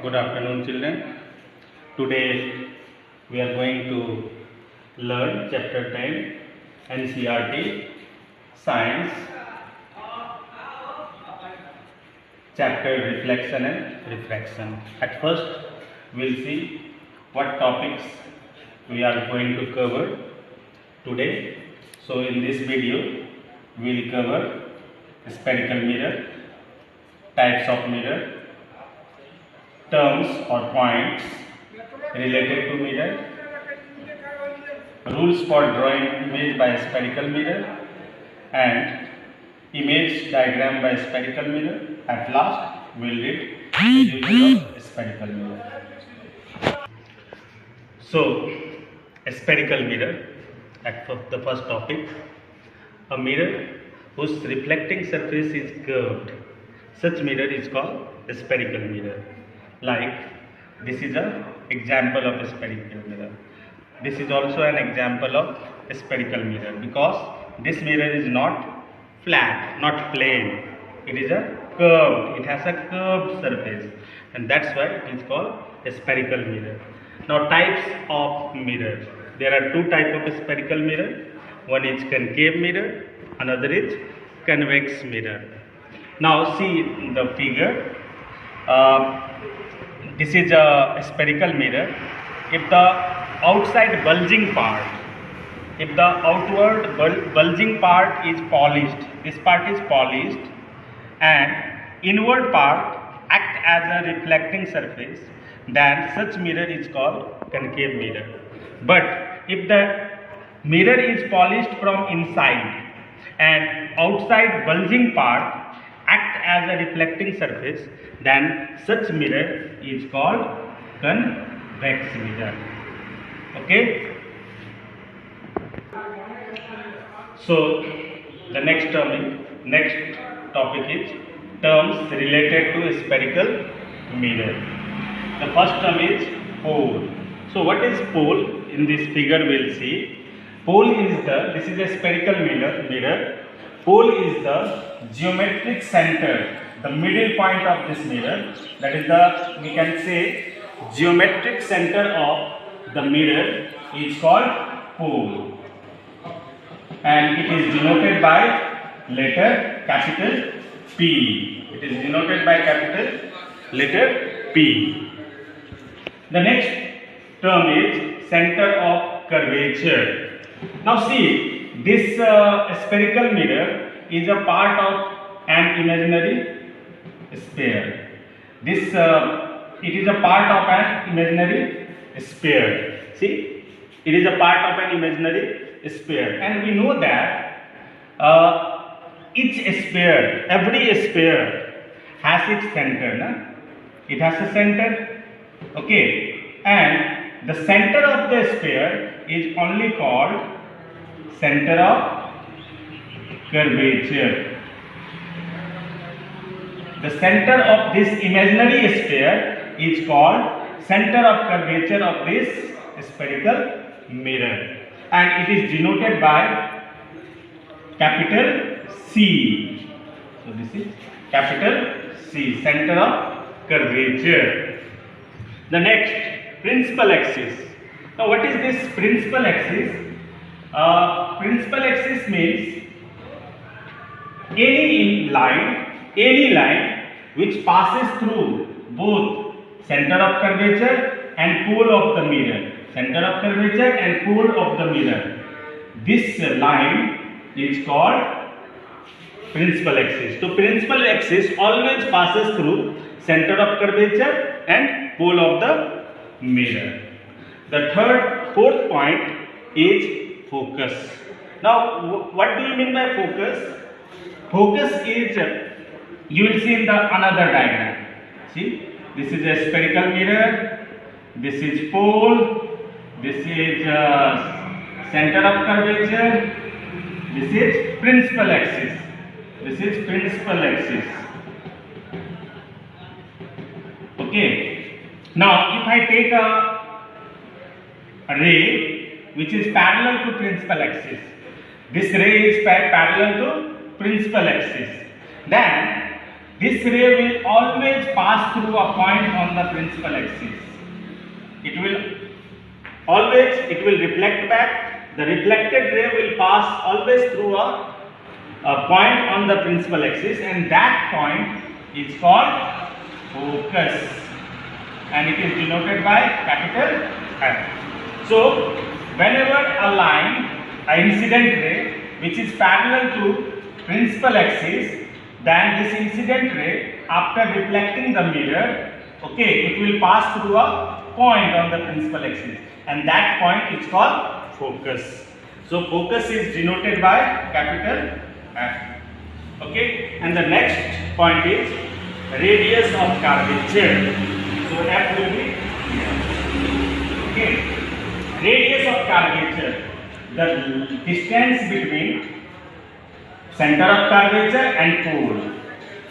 Good afternoon, children. Today we are going to learn chapter 10 NCERT Science, chapter Reflection and Refraction. At first, we'll see what topics we are going to cover today. So, in this video, we'll cover spherical mirror, types of mirror, terms or points related to mirror, rules for drawing image by spherical mirror, and image diagram by spherical mirror. At last, we'll read the uses of spherical mirror. So, a spherical mirror, at the first topic, a mirror whose reflecting surface is curved. Such mirror is called a spherical mirror. Like this is an example of a spherical mirror. This is also an example of a spherical mirror because this mirror is not flat, not plane. It is a curved. It has a curved surface, and that's why it is called a spherical mirror. Now, types of mirror. There are two types of spherical mirror. One is concave mirror, another is convex mirror. Now, see the figure. This is a spherical mirror. If the outside bulging part, if the outward bulging part is polished, this part is polished, and inward part act as a reflecting surface, then such mirror is called concave mirror. But if the mirror is polished from inside and outside bulging part act as a reflecting surface, then such mirror is called convex mirror. Okay. So the next topic is terms related to spherical mirror. The first term is pole. So what is pole? In this figure we'll see. Pole is this is a spherical mirror. Pole is the geometric center, the middle point of this mirror. That is we can say, geometric center of the mirror is called pole, and it is denoted by letter capital P. It is denoted by capital letter P. The next term is center of curvature. Now see, this spherical mirror is a part of an imaginary sphere. It is a part of an imaginary sphere. See, it is a part of an imaginary sphere, and we know that each sphere, every sphere has its center. Na? It has a center, okay, and the center of the sphere is only called center of curvature. The center of this imaginary sphere is called center of curvature of this spherical mirror, and it is denoted by capital C. So this is capital C, center of curvature. The next, principal axis. Now what is this principal axis? Principal axis means any line which passes through both center of curvature and pole of the mirror. Center of curvature and pole of the mirror. This line is called principal axis. So principal axis always passes through center of curvature and pole of the mirror. The fourth point is focus. Now, what do you mean by focus? Focus is, you will see in the another diagram. See, this is a spherical mirror. This is pole. This is center of curvature. This is principal axis. This is principal axis. Okay. Now, if I take a ray which is parallel to principal axis, this ray is parallel to principal axis, then this ray will always pass through a point on the principal axis. It will reflect back. The reflected ray will pass always through a point on the principal axis, and that point is called focus, and it is denoted by capital F. So whenever a line, an incident ray which is parallel to principal axis, then this incident ray, after reflecting the mirror, okay, it will pass through a point on the principal axis, and that point is called focus. So focus is denoted by capital F. Okay, and the next point is radius of curvature. So F will be here. Okay, radius of curvature, the distance between center of curvature and pole.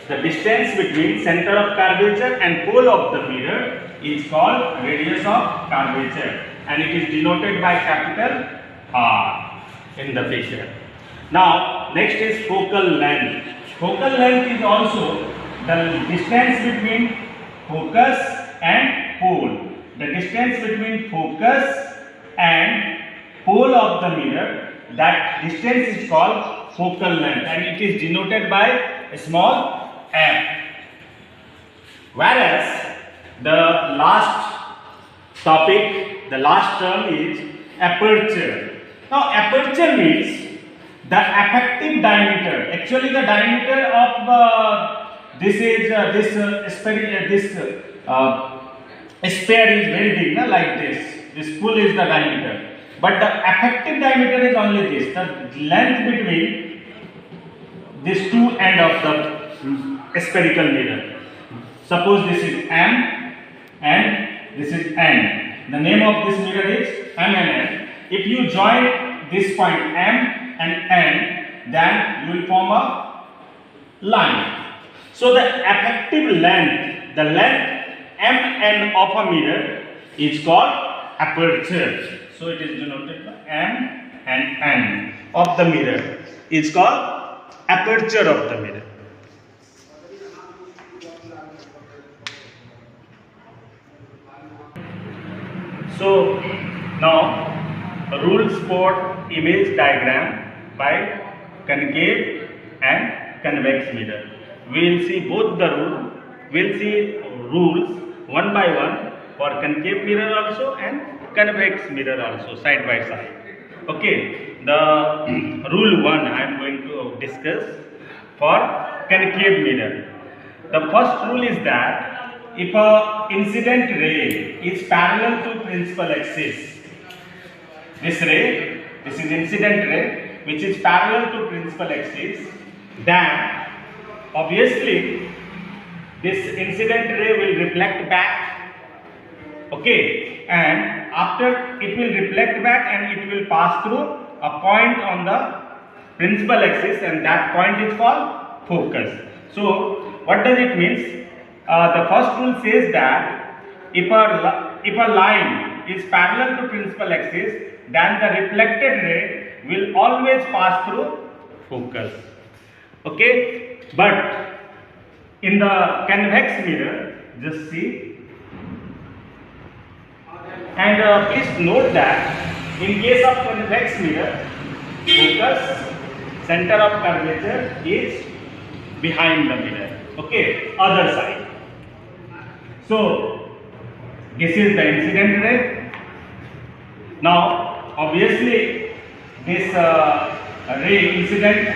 The distance between center of curvature and pole of the mirror is called radius of curvature, and it is denoted by capital R in the figure. Now next is focal length. Focal length is also the distance between focus and pole. The distance between focus and pole of the mirror, that distance is called focal length, and it is denoted by a small f. Whereas the last topic, the last term is aperture. Now aperture means the effective diameter. Actually the diameter of sphere is very big, like this. This spool is the diameter, but the effective diameter is only this. The length between these two ends of the spherical mirror. Suppose this is M and this is N. The name of this mirror is M and N. If you join this point M and N, then you will form a line. So the effective length, the length MN of a mirror is called aperture. So it is denoted by M and N of the mirror. It's called aperture of the mirror. So now rules for image diagram by concave and convex mirror. We will see both the rules. We will see rules one by one for concave mirror also and convex mirror also, side by side. Okay, the rule 1 I am going to discuss for concave mirror. The first rule is that if a incident ray is parallel to principal axis, this is incident ray which is parallel to principal axis, then obviously this incident ray will reflect back, okay, and after it will reflect back and it will pass through a point on the principal axis, and that point is called focus. So what does it mean? The first rule says that if a line is parallel to principal axis, then the reflected ray will always pass through focus. Okay, but in the convex mirror, just see, and please note that in case of convex mirror, focus, center of curvature is behind the mirror, okay, other side. So this is the incident ray. Now obviously this incident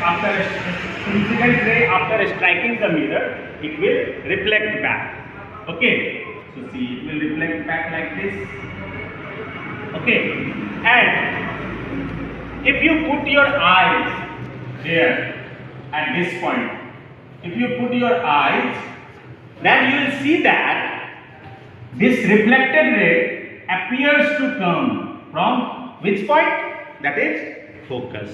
ray after striking the mirror, it will reflect back. Okay, so see, it will reflect back like this. Okay, and if you put your eyes there at this point, if you put your eyes, then you will see that this reflected ray appears to come from which point? That is focus.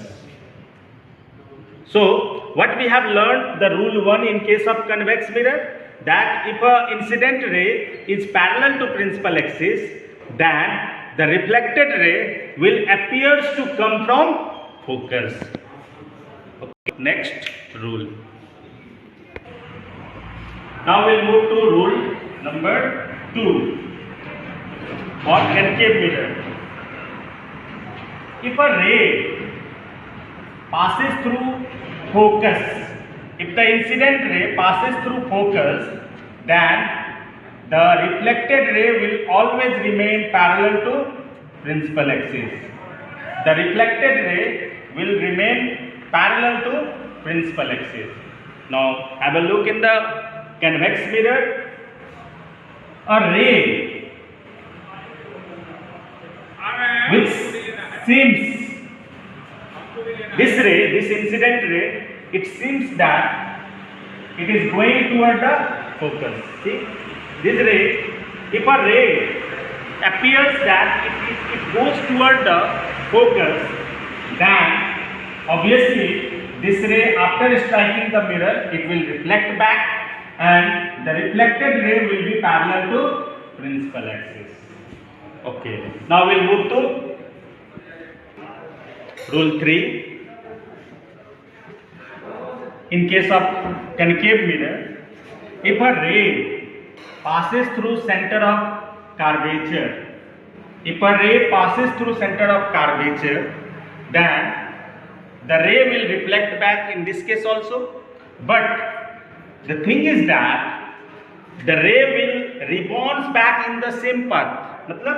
So what we have learned, the rule 1 in case of convex mirror, that if a incident ray is parallel to principal axis, then the reflected ray will appears to come from focus. Okay. Next rule. Now we'll move to rule number 2 for concave mirror. If a ray passes through focus, if the incident ray passes through focus, then the reflected ray will always remain parallel to principal axis. The reflected ray will remain parallel to principal axis. Now have a look in the convex mirror. A ray which seems, this incident ray, it seems that it is going toward the focus. See, this ray, if a ray appears that it goes toward the focus, then obviously this ray, after striking the mirror, it will reflect back, and the reflected ray will be parallel to principal axis. Okay, now we'll move to rule 3. In case of concave mirror, if a ray passes through center of curvature, then the ray will reflect back in this case also. But the thing is that the ray will rebounds back in the same path. मतलब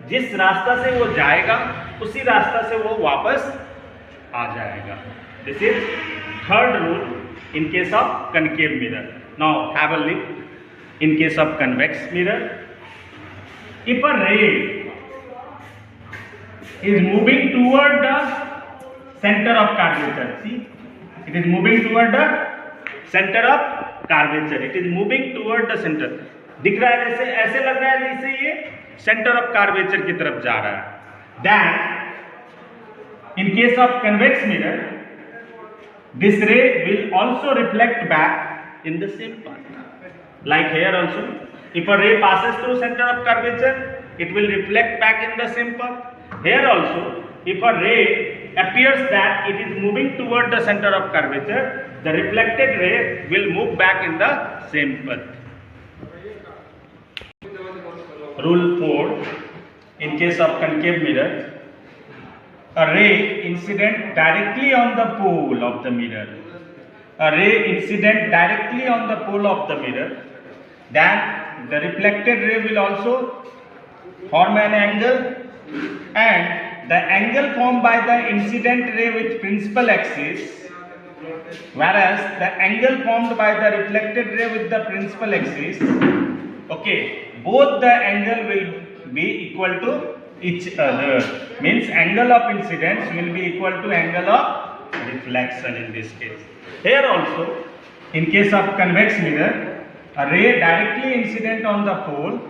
जिस रास्ता से वो जाएगा उसी रास्ता से वो वापस आ जाएगा. This is third rule in case of concave mirror. Now have a look in case of convex mirror. If a ray is moving toward the center of curvature, see, it is moving toward the center of curvature. It is moving toward the center. दिख रहा है जैसे, ऐसे लग रहा है जैसे ये सेंटर ऑफ कर्वेचर की तरफ जा रहा है. Then in case of convex mirror, this ray will also reflect back in the same path. Like here also, if a ray passes through center of curvature, it will reflect back in the same path. Here also, if a ray appears that it is moving toward the center of curvature, the reflected ray will move back in the same path. Rule 4. In case of concave mirror, a ray incident directly on the pole of the mirror. Then the reflected ray will also form an angle, and the angle formed by the incident ray with principal axis, whereas the angle formed by the reflected ray with the principal axis, okay, both the angle will be equal to each other. Means angle of incidence will be equal to angle of reflection in this case. Here also, in case of convex mirror, a ray directly incident on the pole,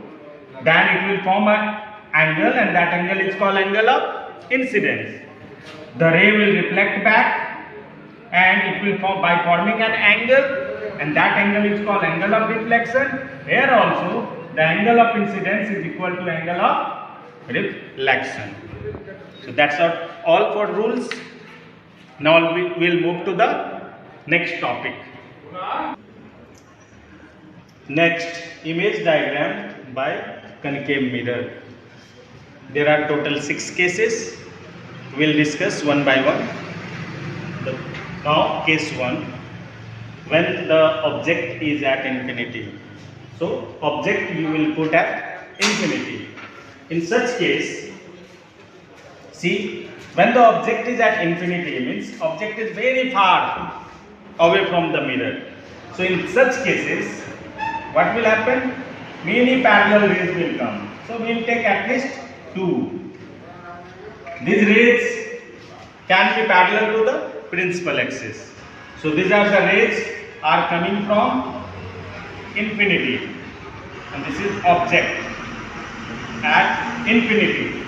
then it will form an angle, and that angle is called angle of incidence. The ray will reflect back, and it will form by forming an angle, and that angle is called angle of reflection. Here also, the angle of incidence is equal to angle of reflection. So that's all for rules. Now we will move to the next topic. Next, image diagram by concave mirror. There are total 6 cases. We will discuss one by one. Now case 1, when the object is at infinity. So object you will put at infinity. In such case, see, when the object is at infinity, means object is very far away from the mirror. So in such cases, what will happen? Many parallel rays will come. So we will take at least 2. These rays can be parallel to the principal axis. So these are the rays are coming from infinity, and this is object at infinity.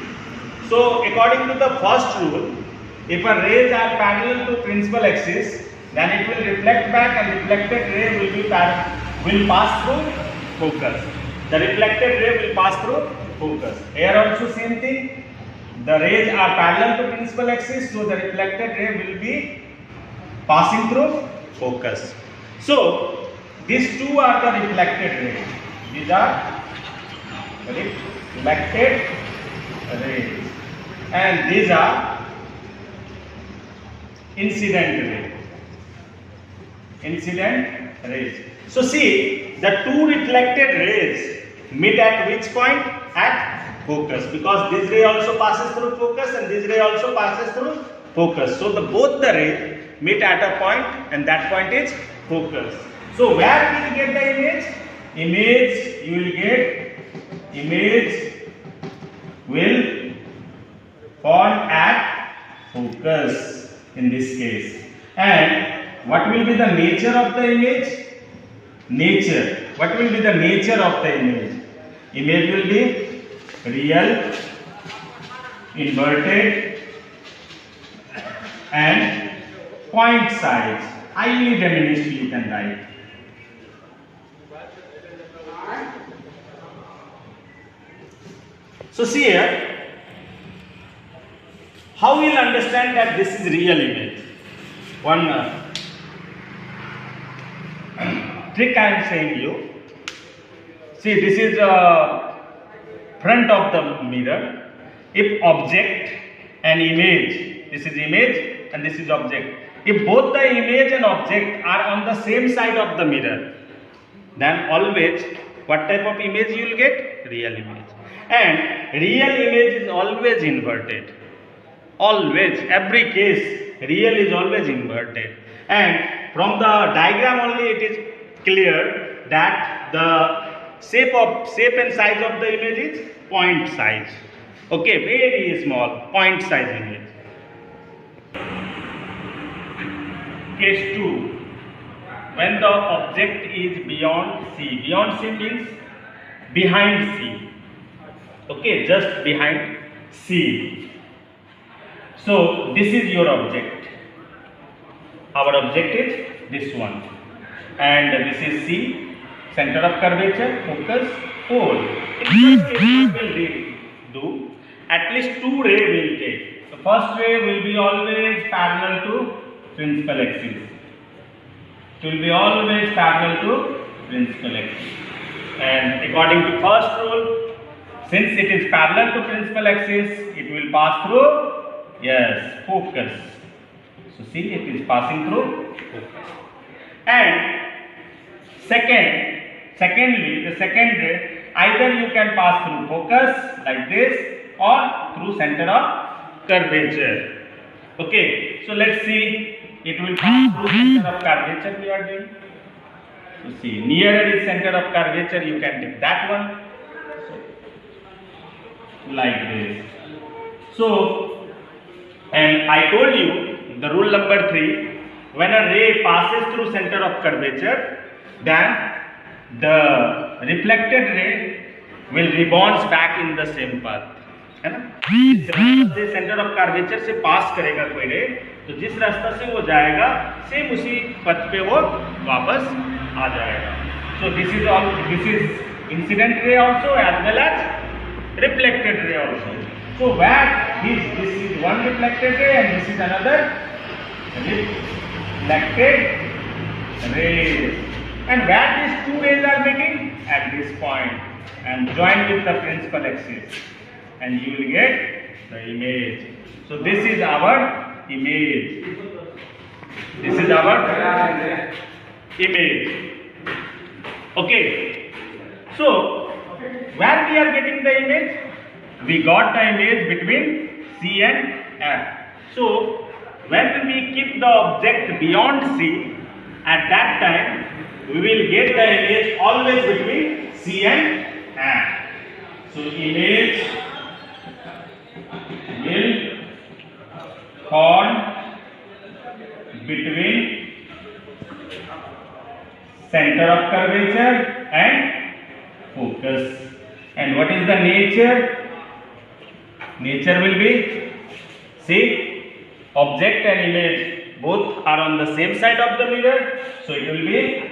So according to the first rule, if a rays are parallel to principal axis, then it will reflect back, and reflected ray will pass through focus. The reflected ray will pass through focus. Here also same thing. The rays are parallel to principal axis, so the reflected ray will be passing through focus. So These two are the reflected rays. These are reflected rays, and these are incident rays. Incident rays. So see, the two reflected rays meet at which point? At focus, because this ray also passes through focus and this ray also passes through focus. So both the rays meet at a point, and that point is focus. So where will you get the image? Image you will get, image will fall at focus in this case. And what will be the nature of the image? Nature. What will be the nature of the image? Image will be real, inverted, and point size. Highly diminished you can write. So see here, how we will understand that this is real image? One trick I am saying you. See, this is front of the mirror. If object and image, this is image and this is object. If both the image and object are on the same side of the mirror, then always what type of image you will get? Real image. And real image is always inverted. Always, every case, real is always inverted. And from the diagram only it is clear that the shape and size of the image is point size. Okay, very small point size image. Case 2. When the object is beyond C. Beyond C means behind C. Okay, just behind C. So this is your object. Our object is this one. And this is C, center of curvature, focus, pole. In this case, what will do? At least two rays will take. The first ray will be always parallel to principal axis. It will be always parallel to principal axis. And according to first rule, since it is parallel to principal axis, it will pass through, yes, focus. So see, it is passing through focus. And secondly, the second ray, either you can pass through focus like this or through center of curvature. Okay, so let's see, it will pass through center of curvature we are doing. So see, nearer is center of curvature, you can take that one. So, like this. So, and I told you the rule number 3, when a ray passes through center of curvature, then the reflected ray will rebounds back in the same path. है ना? जिस रास्ते से centre of curvature से पास करेगा कोई रे, तो जिस रास्ता से वो जाएगा सेम उसी पथ पे वो वापस आ जाएगा. So this is incident ray also as well as reflected ray also. So where this is one reflected ray and this is another reflected ray. And where these two rays are meeting? At this point and joined with the principal axis, and you will get the image. So this is our image. This is our image. Okay. So where we are getting the image? We got the image between C and F. So when we keep the object beyond C, at that time we will get the image always between C and F. So image will fall between center of curvature and focus. And what is the nature? Nature will be, see, object and image both are on the same side of the mirror, so it will be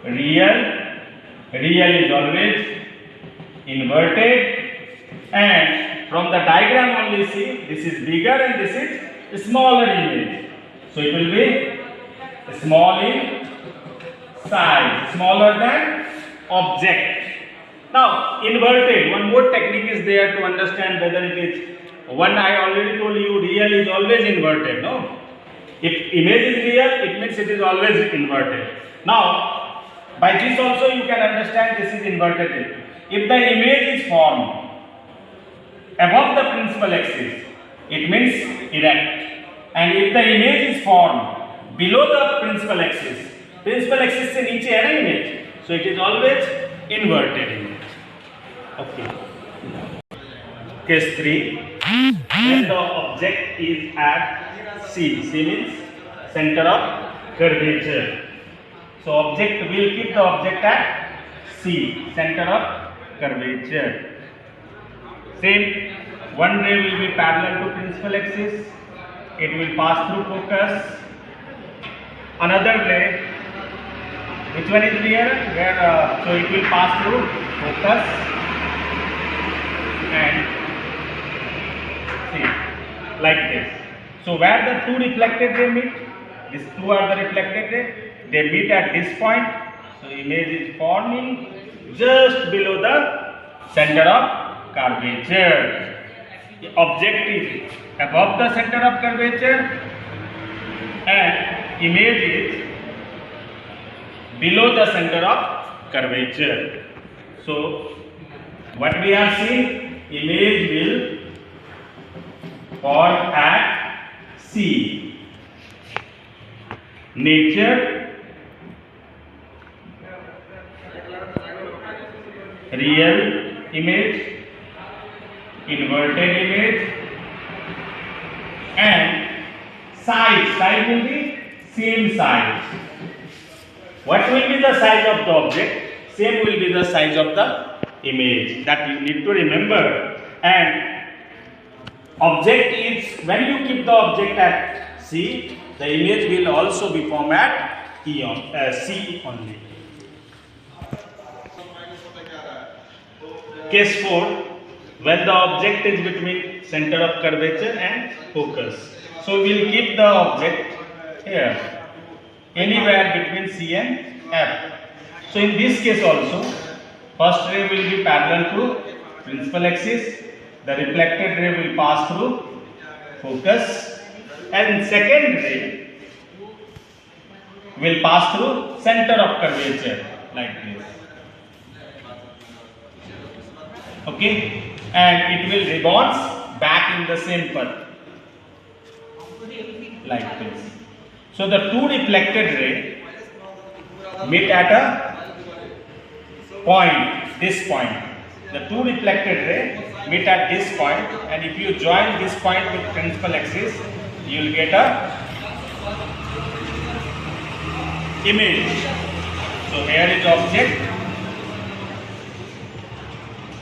real. Real is always inverted, and from the diagram only see, this is bigger and this is smaller image. So it will be small in size smaller than object. Now inverted, one more technique is there to understand whether it is one. I already told you real is always inverted, no? If image is real, it means it is always inverted. Now by this also you can understand this is inverted. If the image is formed above the principal axis, it means erect, and if the image is formed below the principal axis से नीचे है ना image, so it is always inverted image. Okay. Case 3, when the object is at C. C means center of curvature. So object will keep the object at C, center of curvature. Same, one ray will be parallel to principal axis. It will pass through focus. Another ray, which one is here? Where so it will pass through focus and see, like this. So where the two reflected ray meet, these two are the reflected ray. They meet at this point. So image is forming just below the center of curvature. The object is above the center of curvature and image is below the center of curvature. So what we are seeing, image will form at C. Nature, real image, inverted image, and size will be same size. What will be the size of the object? Same will be the size of the image. That you need to remember. And object is, when you keep the object at C, the image will also be formed at C only. Case 4, when the object is between center of curvature and focus. So we will keep the object here, anywhere between C and F. So in this case also, first ray will be parallel to principal axis, the reflected ray will pass through focus, and second ray will pass through center of curvature, like this. Okay, and it will rebounds back in the same path, like this. So the two reflected ray meet at a point, this point. The two reflected ray meet at this point, and if you join this point with principal axis, you will get a image. So here is object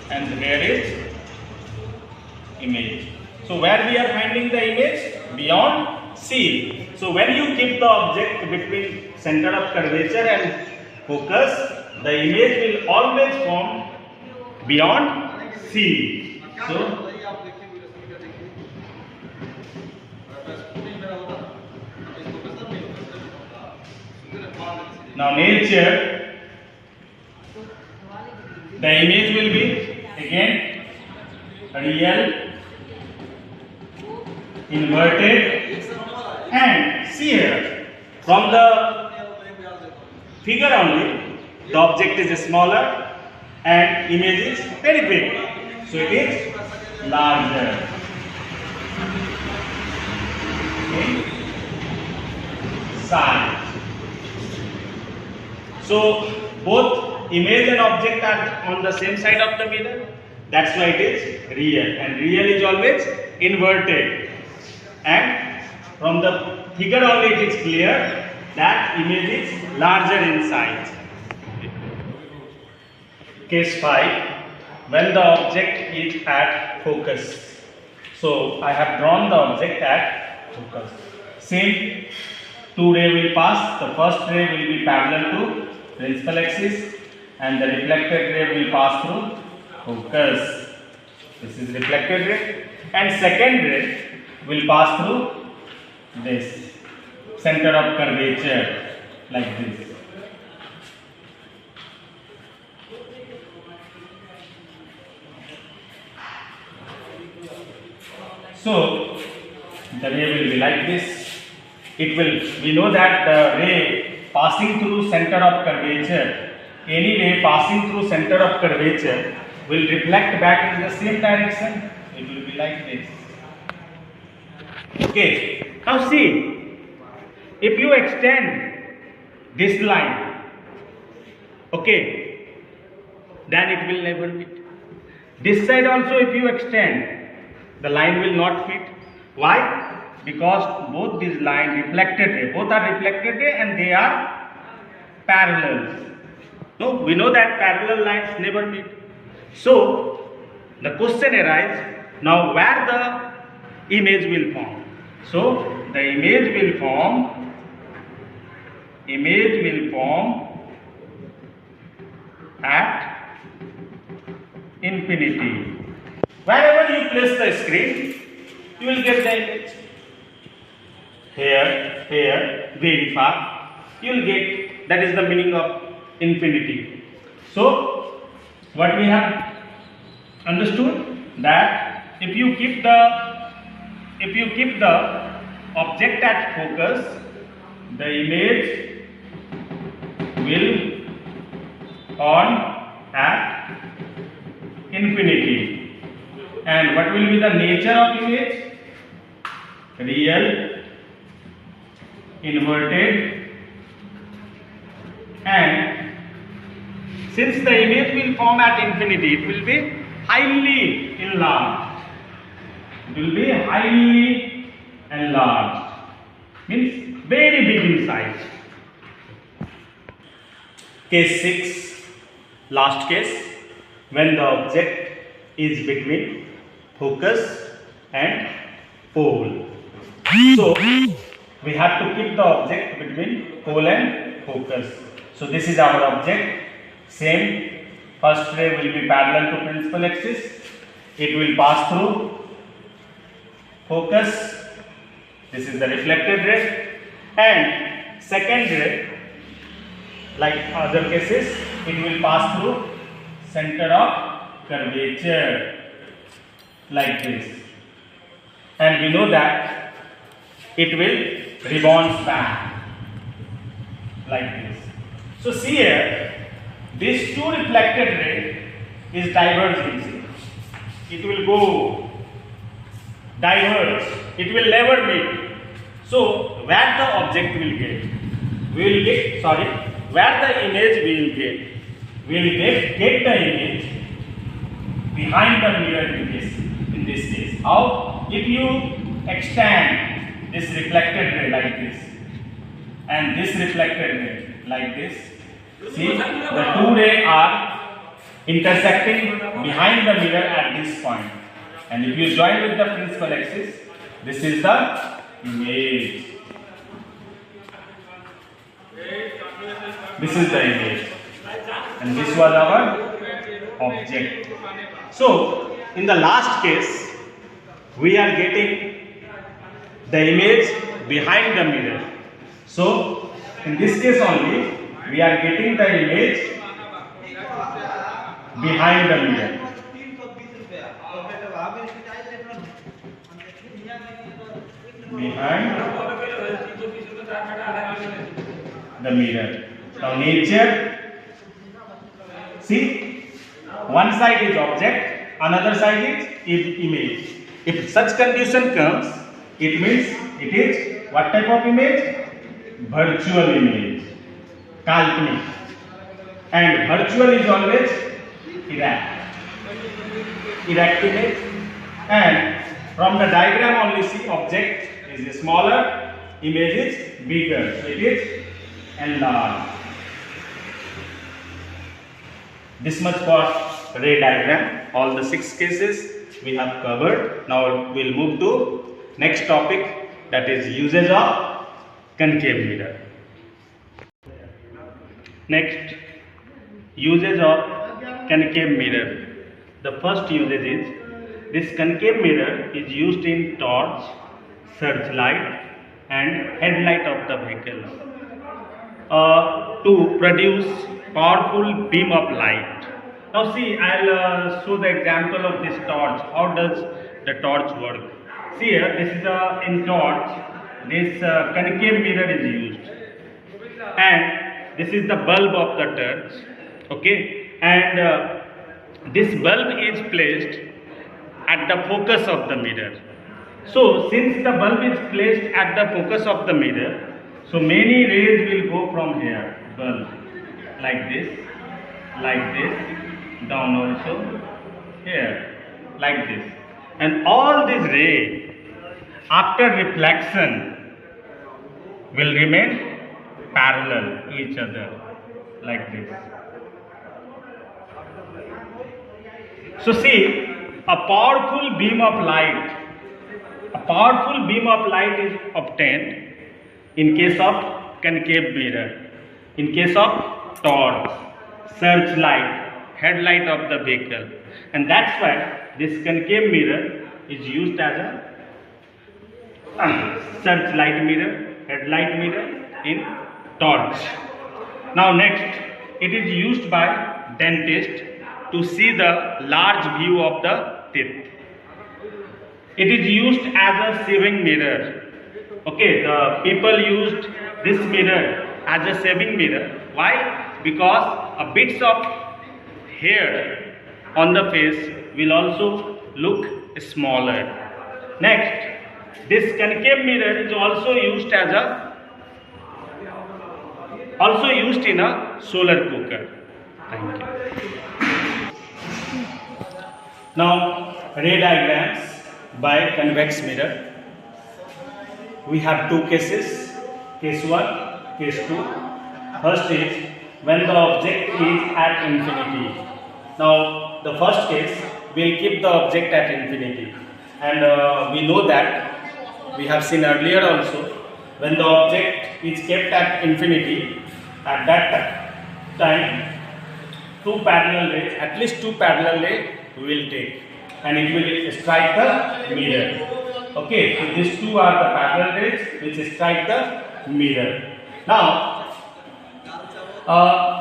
and here is image. So where we are finding the image? Beyond C. So when you keep the object between center of curvature and focus, the image will always form beyond C. So now nature, the image will be again real, inverted, and see here from the figure only, the object is smaller and image is very big, so it is larger. Okay. Size. So both image and object are on the same side of the mirror. That's why it is real, and real is always inverted. And from the figure only it is clear that image is larger in size. Case 5, when the object is at focus. So I have drawn the object at focus. Same, two ray will pass. The first ray will be parallel to principal axis, and the reflected ray will pass through focus. This is reflected ray, and second ray will pass through this center of curvature, like this. So the ray will be like this. It will. We know that the ray passing through center of curvature, any ray passing through center of curvature will reflect back in the same direction. It will be like this. Okay. Now see, if you extend this line, okay, then it will never fit. This side also, if you extend, the line will not fit. Why? Because both these lines reflected ray, both are reflected ray and they are parallels. No, we know that parallel lines never meet. So the question arises, now where the image will form? So the image will form at infinity. Wherever you place the screen, you will get the image. Here, very far, you will get. That is the meaning of infinity. So, what we have understood, that if you keep the object at focus, the image will on at infinity. And what will be the nature of image? Real, inverted, and since the image will form at infinity, it will be highly enlarged. It will be highly enlarged. Means very big in size. Case 6, last case, when the object is between focus and pole. So we have to keep the object between pole and focus. So this is our object. Same, first ray will be parallel to principal axis. It will pass through focus. This is the reflected ray. And second ray, like other cases, it will pass through center of curvature like this. And we know that it will rebound back like this. So see here, this two reflected ray is diverging. It will go diverge. It will never meet. So where the object will get? Where the image will get? We will get the image behind the mirror in this case. How? If you extend this reflected ray like this and this reflected ray like this, see, the two rays are intersecting behind the mirror at this point. And if you join with the principal axis, this is the image. This is the image. And this was our object. So, in the last case, we are getting the image behind the mirror. So, in this case only, we are getting the image behind the mirror. Behind the mirror. Now nature, see, one side is object, another side is image. If such condition comes, it means it is what type of image? Virtual image, kalpanic. And virtual is always erect image. And from the diagram only see object is smaller, image is bigger, so it is enlarged. This much for ray diagram. All the 6 cases we have covered. Now we will move to next topic, that is usage of concave mirror. Next, usage of concave mirror. The first usage is, this concave mirror is used in torch, searchlight and headlight of the vehicle to produce powerful beam of light. Now see, I'll show the example of this torch. How does the torch work? see here, this is in torch, this concave mirror is used, and this is the bulb of the torch, okay, and this bulb is placed at the focus of the mirror. So since the bulb is placed at the focus of the mirror, so many rays will go from here, bulb, like this, down also, here, like this, and all these rays after reflection will remain parallel to each other, like this. So see, a powerful beam of light is obtained in case of concave mirror, in case of torch, searchlight, headlight of the vehicle, and that's why this concave mirror is used as a searchlight mirror, headlight mirror in torch. Now next, it is used by dentist to see the large view of the teeth. It is used as a saving mirror. Okay, the people used this mirror as a saving mirror. Why? Because a bits of hair on the face will also look smaller. Next, this concave mirror is also used in a solar cooker. Thank you. Now, ray diagrams by convex mirror. We have two cases, case 1, case 2. First is when the object is at infinity. Now, the first case will keep the object at infinity, and we know that we have seen earlier also, when the object is kept at infinity, at that time at least two parallel rays will take, and it will strike the mirror. Okay, so these two are the parallel rays which strike the mirror. Now,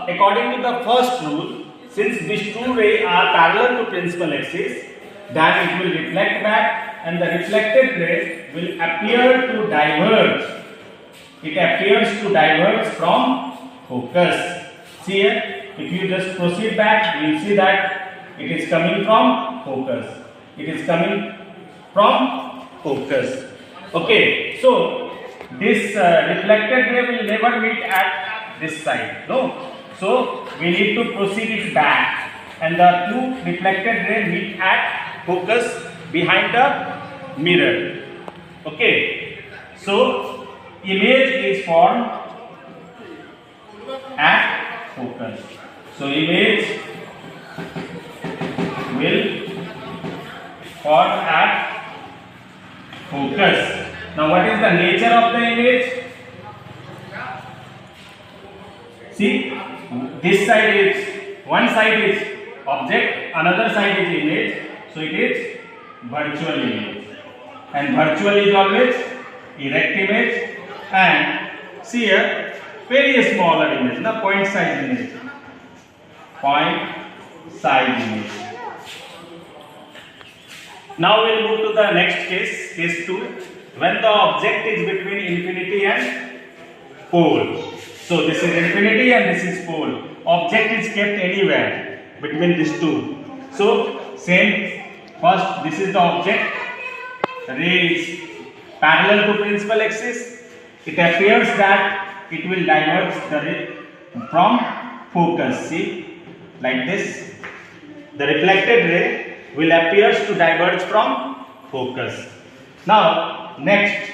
according to the first rule, since these two rays are parallel to principal axis, then it will reflect back, and the reflected ray will appear to diverge. It appears to diverge from focus. See here, if you just proceed back, you will see that it is coming from focus. It is coming from focus. Okay, so this reflected ray will never meet at this side. No, so we need to proceed it back, and the two reflected rays meet at focus behind the mirror. Okay, so image is formed at focus. So image will form at focus. Now what is the nature of the image? See, this side is, one side is object, another side is image. So it is virtual image, and virtual is always erect image, and see here, very smaller image, the point size image. Point size image. Now we will move to the next case, case 2, when the object is between infinity and pole. So this is infinity and this is pole. Object is kept anywhere between these two. So same, first this is the object, ray is parallel to principal axis. It appears that it will diverge the ray from focus. See, like this, the reflected ray will appear to diverge from focus. Now next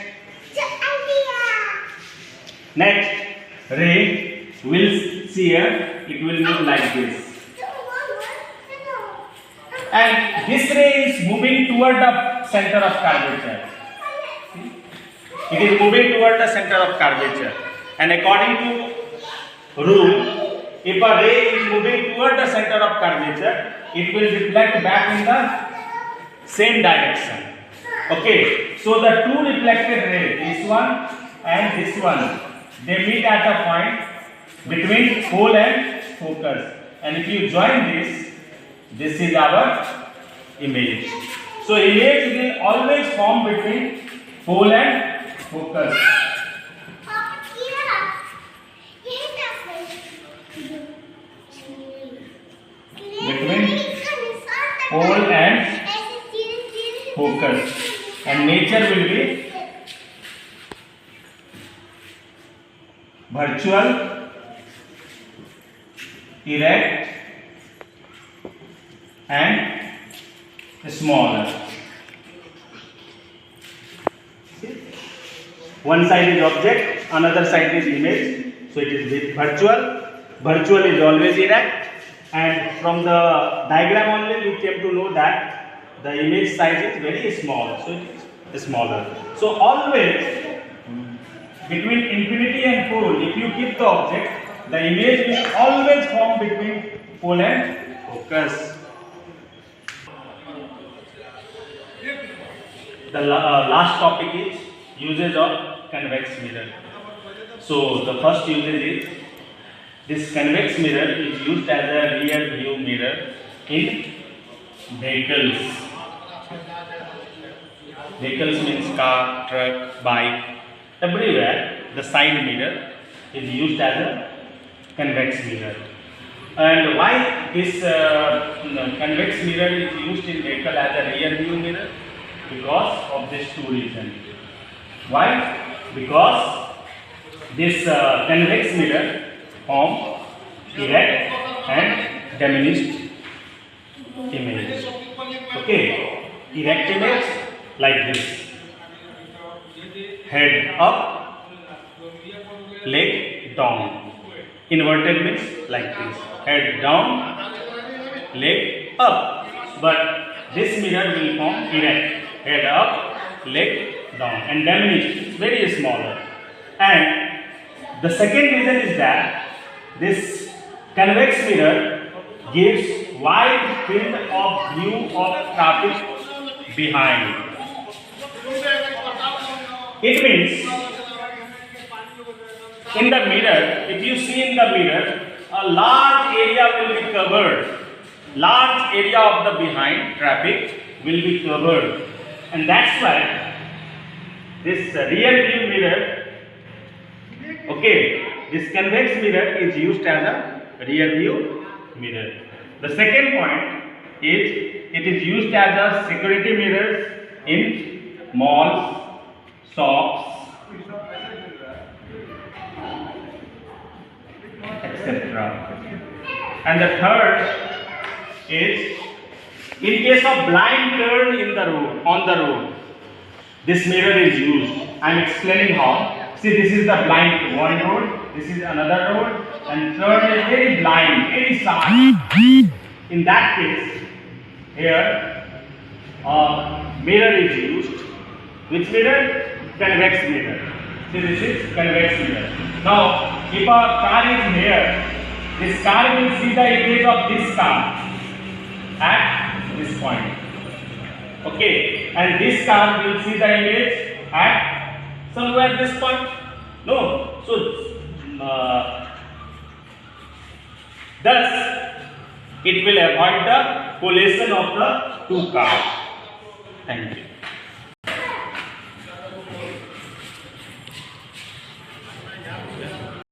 ray will see here, it will move like this, and this ray is moving toward the center of curvature. It is moving toward the center of curvature, and according to rule, if a ray is moving toward the center of curvature, it will reflect back in the same direction. Okay, so the two reflected rays, this one and this one, they meet at a point between pole and focus, and if you join this is our image. So image will always form between pole and focus. Between pole and focus, and nature will be virtual, erect, and smaller. One side is object, another side is image. So it is virtual. Virtual is always erect, and from the diagram only we came to know that the image size is very small. So it is smaller. So always between infinity and pole, if you keep the object, the image will always form between pole and focus. The last topic is usage of convex mirror. So the first usage is this convex mirror is used as a rear view mirror in vehicles. Vehicles means car, truck, bike. Everywhere the side mirror is used as a convex mirror. And why this convex mirror is used in vehicle as a rear view mirror? Because of these two reasons. Why? Because this convex mirror form erect and diminished image. Okay, erect image like this: head up, leg down. Inverted means like this: head down, leg up. But this mirror will form erect, head up, leg down, and diminished. It's very smaller. And the second reason is that this convex mirror gives wide field of view of traffic behind. It means in the mirror, if you see in the mirror, a large area will be covered. Large area of the behind traffic will be covered, and that's why this rear view mirror, okay, this convex mirror is used as a rear view mirror. The second point is it is used as a security mirrors in malls, shops, etc. And the third is in case of blind turn in the road, on the road, this mirror is used. I am explaining how. See, this is the blind one road, this is another road, and third is very blind, very sharp. In that case, here a mirror is used. Which mirror? Convex mirror. See, this is convex mirror. Now, if a car is here, this car will see the image of this car at this point. Okay, and this car will see the image at somewhere this point. No, so thus it will avoid the collision of the two cars. Thank you.